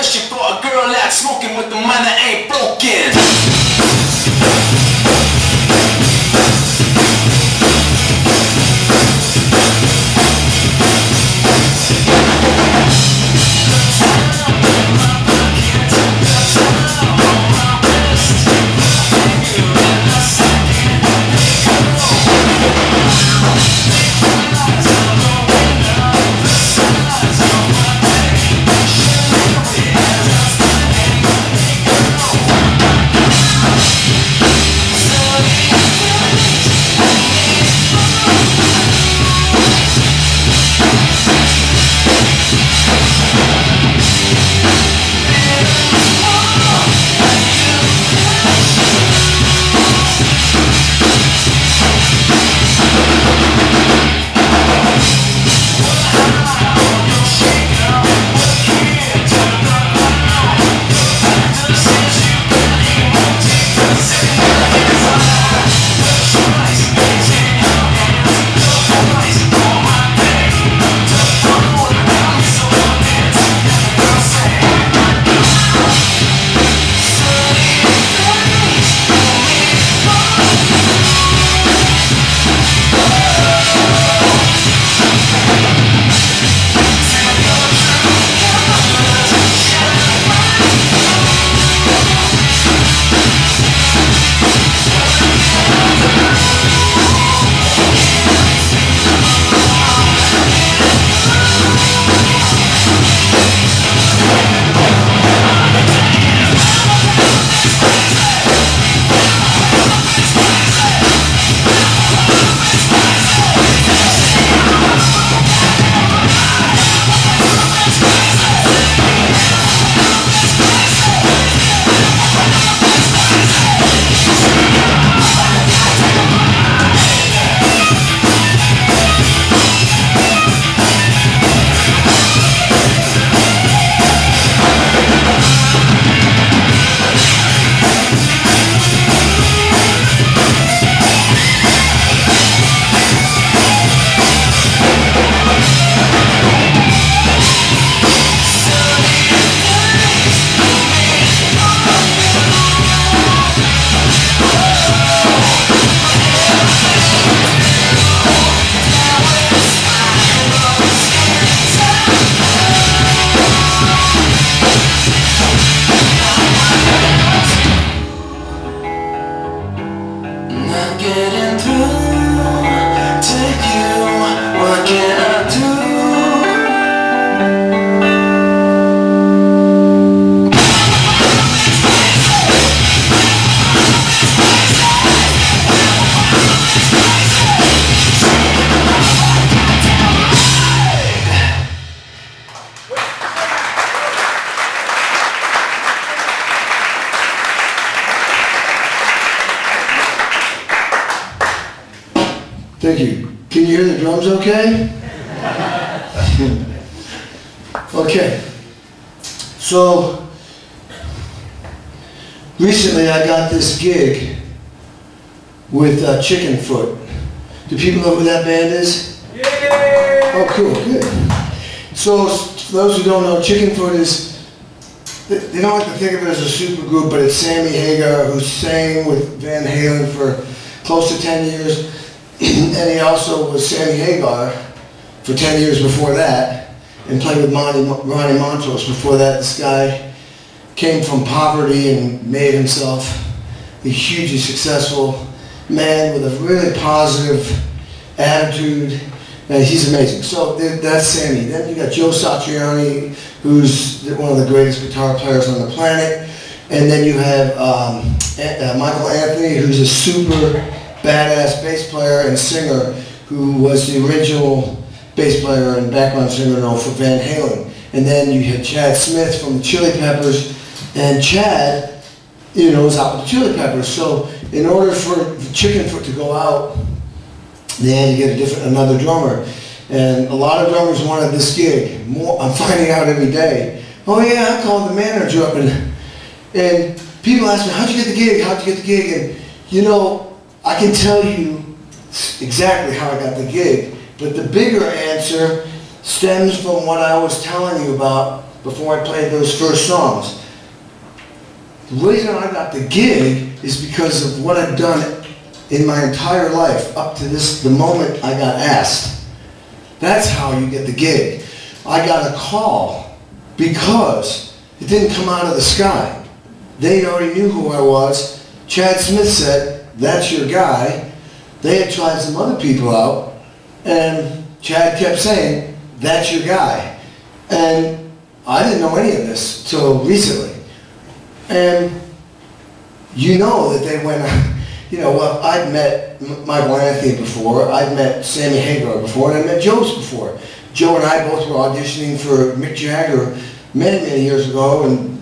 pressure for a girl out smoking with the mind that ain't broken. Thank you. Can you hear the drums okay? Okay. So, recently I got this gig with Chicken Foot. Do people know who that band is? Yeah! Oh, cool, good. So, for those who don't know, Chicken Foot is, they don't like to think of it as a super group, but it's Sammy Hagar, who sang with Van Halen for close to 10 years. And he also was Sammy Hagar for 10 years before that, and played with Ronnie Montrose before that. This guy came from poverty and made himself a hugely successful man with a really positive attitude. And he's amazing. So that's Sammy. Then you got Joe Satriani, who's one of the greatest guitar players on the planet. And then you have Michael Anthony, who's a super badass bass player and singer, who was the original bass player and background singer for Van Halen. And then you had Chad Smith from the Chili Peppers, and Chad, is out with the Chili Peppers. So in order for the Chicken Foot to go out, they had to get another drummer. And a lot of drummers wanted this gig. I'm finding out every day. Oh yeah, I called the manager up, and people ask me, how'd you get the gig? How'd you get the gig? And I can tell you exactly how I got the gig, but the bigger answer stems from what I was telling you about before I played those first songs. The reason I got the gig is because of what I've done in my entire life up to the moment I got asked. That's how you get the gig. I got a call because it didn't come out of the sky. They already knew who I was. Chad Smith said, "That's your guy." They had tried some other people out, and Chad kept saying, "That's your guy." And I didn't know any of this till recently. And you know that they went, well, I'd met Michael Anthony before, I'd met Sammy Hagar before, and I met Joe's before. Joe and I both were auditioning for Mick Jagger many, many years ago, and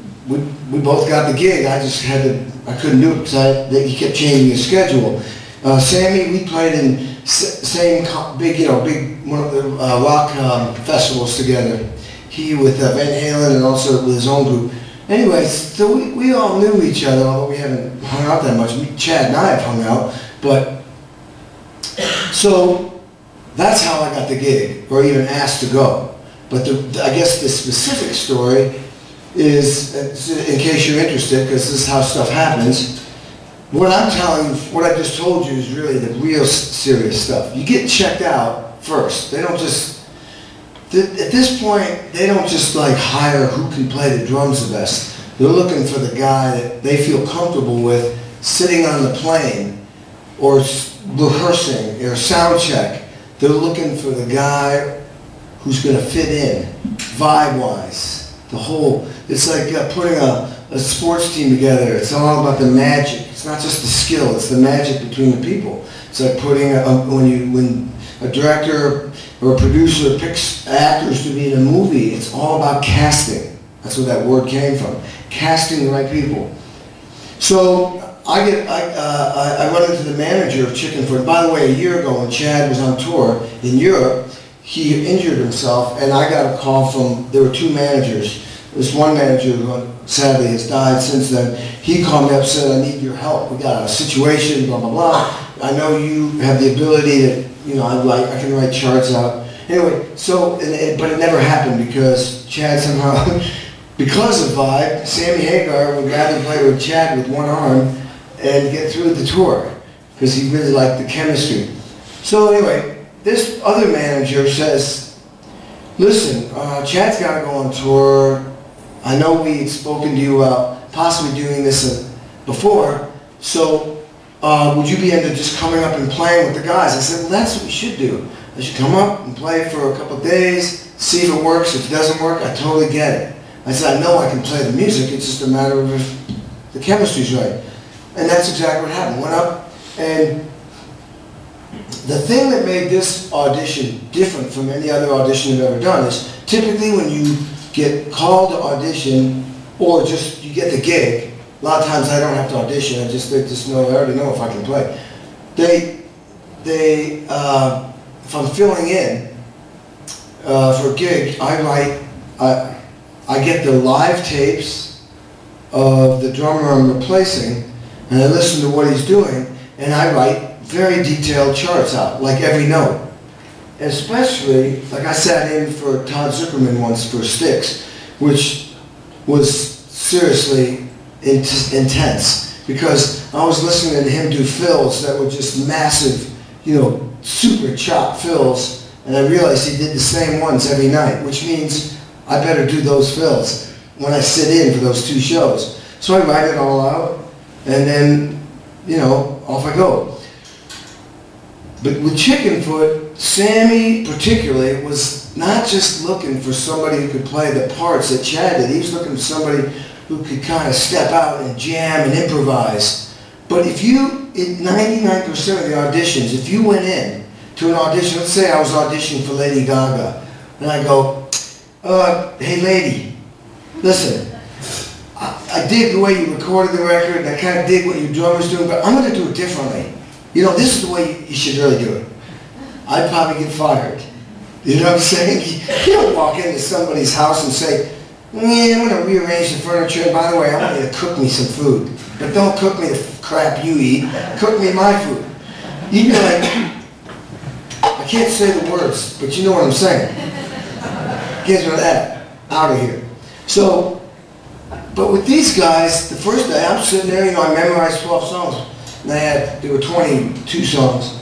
we both got the gig. I just I couldn't do it because he kept changing his schedule. Sammy, we played in same big one of the rock festivals together. He with Van Halen and also with his own group. Anyway, so we all knew each other, although we haven't hung out that much. Chad and I have hung out, but so that's how I got the gig, or even asked to go. But I guess the specific story is, in case you're interested, because this is how stuff happens, what I'm telling you, what I just told you is really the real serious stuff. You get checked out first. They don't just, at this point, they don't just like hire who can play the drums the best. They're looking for the guy that they feel comfortable with sitting on the plane or rehearsing or sound check. They're looking for the guy who's going to fit in, vibe-wise. The whole, it's like putting a sports team together. It's all about the magic. It's not just the skill, it's the magic between the people. It's like putting, when a director or a producer picks actors to be in a movie, it's all about casting. That's where that word came from. Casting the right people. So I run into the manager of Chickenfoot. By the way, a year ago when Chad was on tour in Europe, he injured himself, and I got a call from, there were two managers. This one manager who sadly has died since then. He called me up and said, "I need your help. We got a situation, blah, blah, blah. I know you have the ability to, I can write charts out." Anyway, so, but it never happened because Chad somehow, because of Vibe, Sammy Hagar would rather play with Chad with one arm and get through the tour because he really liked the chemistry. So anyway, this other manager says, "Listen, Chad's got to go on tour. I know we'd spoken to you about possibly doing this before, so would you be into just coming up and playing with the guys?" I said, "Well, that's what we should do. I should come up and play for a couple of days, see if it works. If it doesn't work, I totally get it." I said, "I know I can play the music, it's just a matter of if the chemistry's right." And that's exactly what happened. Went up, and the thing that made this audition different from any other audition I've ever done is typically when you get called to audition, or just you get the gig, a lot of times I don't have to audition, they just know, I already know if I can play. If I'm filling in for a gig, I get the live tapes of the drummer I'm replacing, and I listen to what he's doing, and I write very detailed charts out, like every note. Especially, like I sat in for Todd Zuckerman once for Styx, which was seriously intense, because I was listening to him do fills that were just massive, super chopped fills, and I realized he did the same ones every night, which means I better do those fills when I sit in for those two shows. So I write it all out, and then, off I go. But with Chickenfoot, Sammy particularly was not just looking for somebody who could play the parts that Chad did. He was looking for somebody who could kind of step out and jam and improvise. But if you, in 99% of the auditions, if you went in to an audition, let's say I was auditioning for Lady Gaga, and I go, "Hey lady, listen, I dig the way you recorded the record, and I kind of dig what your drummer's doing, but I'm going to do it differently. This is the way you should really do it." I'd probably get fired. You know what I'm saying? You don't walk into somebody's house and say, "Yeah, I'm going to rearrange the furniture, and by the way, I want you to cook me some food. But don't cook me the crap you eat, cook me my food." You'd be like, I can't say the words, but you know what I'm saying. Get rid of that. Out of here. So, but with these guys, the first day I'm sitting there, you know, I memorized 12 songs. And there were 22 songs.